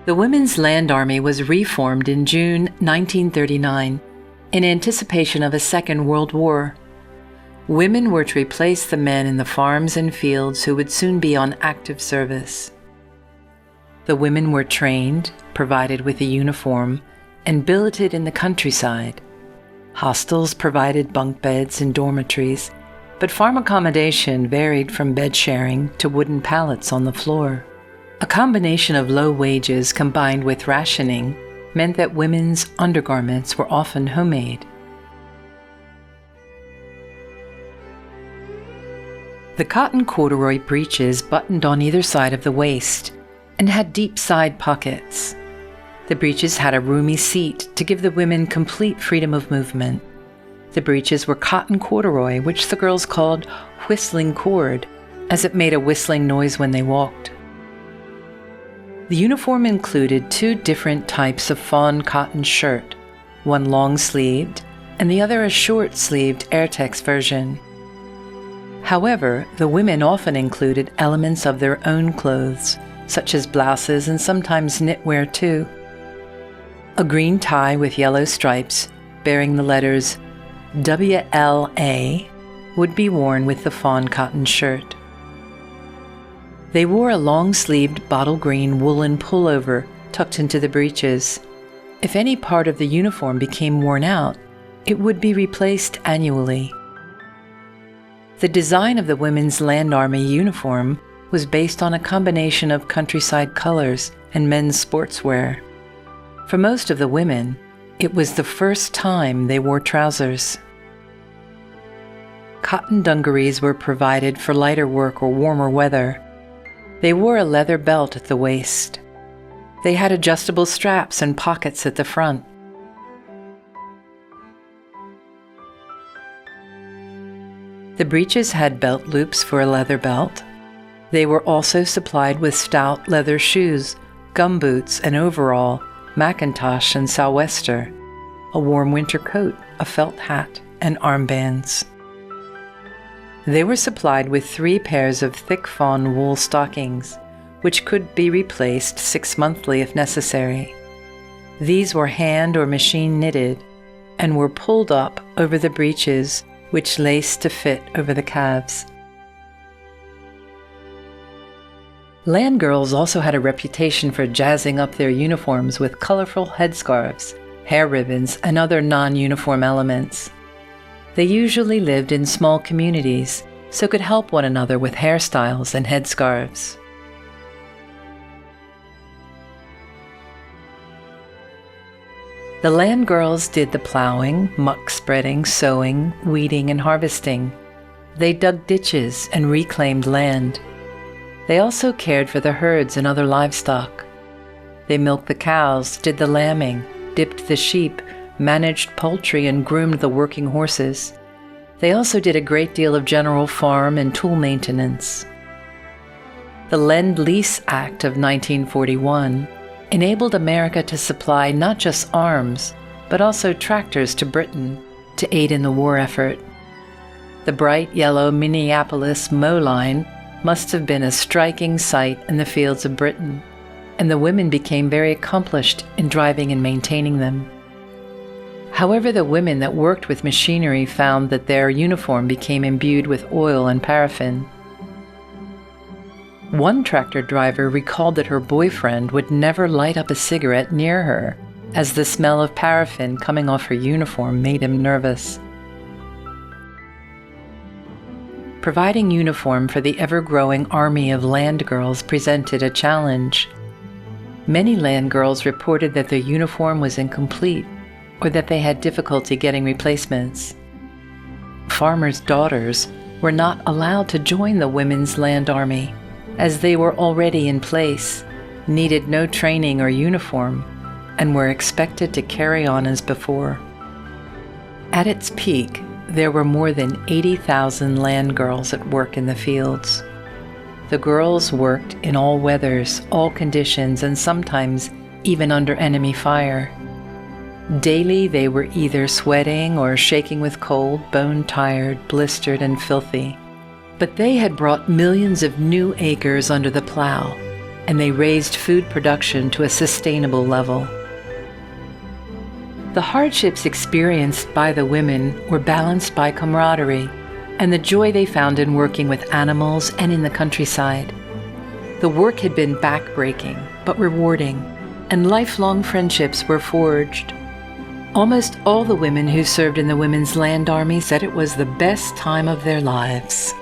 The Women's Land Army was reformed in June 1939 in anticipation of a Second World War. Women were to replace the men in the farms and fields who would soon be on active service. The women were trained, provided with a uniform, and billeted in the countryside. Hostels provided bunk beds and dormitories, but farm accommodation varied from bed sharing to wooden pallets on the floor. A combination of low wages combined with rationing meant that women's undergarments were often homemade. The cotton corduroy breeches buttoned on either side of the waist and had deep side pockets. The breeches had a roomy seat to give the women complete freedom of movement. The breeches were cotton corduroy, which the girls called whistling cord, as it made a whistling noise when they walked. The uniform included two different types of fawn cotton shirt, one long-sleeved and the other a short-sleeved Airtex version. However, the women often included elements of their own clothes, such as blouses and sometimes knitwear too. A green tie with yellow stripes bearing the letters WLA would be worn with the fawn cotton shirt. They wore a long-sleeved bottle green woolen pullover tucked into the breeches. If any part of the uniform became worn out, it would be replaced annually. The design of the Women's Land Army uniform was based on a combination of countryside colors and men's sportswear. For most of the women, it was the first time they wore trousers. Cotton dungarees were provided for lighter work or warmer weather. They wore a leather belt at the waist. They had adjustable straps and pockets at the front. The breeches had belt loops for a leather belt. They were also supplied with stout leather shoes, gumboots, an overall, mackintosh and sou'wester, a warm winter coat, a felt hat, and armbands. They were supplied with 3 pairs of thick fawn wool stockings, which could be replaced 6 monthly if necessary. These were hand or machine knitted and were pulled up over the breeches, which laced to fit over the calves. Land girls also had a reputation for jazzing up their uniforms with colorful headscarves, hair ribbons, and other non-uniform elements. They usually lived in small communities, so could help one another with hairstyles and headscarves. The land girls did the plowing, muck spreading, sowing, weeding, and harvesting. They dug ditches and reclaimed land. They also cared for the herds and other livestock. They milked the cows, did the lambing, dipped the sheep, managed poultry, and groomed the working horses. They also did a great deal of general farm and tool maintenance. The Lend-Lease Act of 1941 enabled America to supply not just arms, but also tractors to Britain to aid in the war effort. The bright yellow Minneapolis mow line must have been a striking sight in the fields of Britain, and the women became very accomplished in driving and maintaining them. However, the women that worked with machinery found that their uniform became imbued with oil and paraffin. One tractor driver recalled that her boyfriend would never light up a cigarette near her, as the smell of paraffin coming off her uniform made him nervous. Providing uniform for the ever-growing army of land girls presented a challenge. Many land girls reported that their uniform was incomplete, or that they had difficulty getting replacements. Farmers' daughters were not allowed to join the Women's Land Army, as they were already in place, needed no training or uniform, and were expected to carry on as before. At its peak, there were more than 80,000 land girls at work in the fields. The girls worked in all weathers, all conditions, and sometimes even under enemy fire. Daily they were either sweating or shaking with cold, bone-tired, blistered, and filthy. But they had brought millions of new acres under the plow, and they raised food production to a sustainable level. The hardships experienced by the women were balanced by camaraderie and the joy they found in working with animals and in the countryside. The work had been backbreaking, but rewarding, and lifelong friendships were forged. Almost all the women who served in the Women's Land Army said it was the best time of their lives.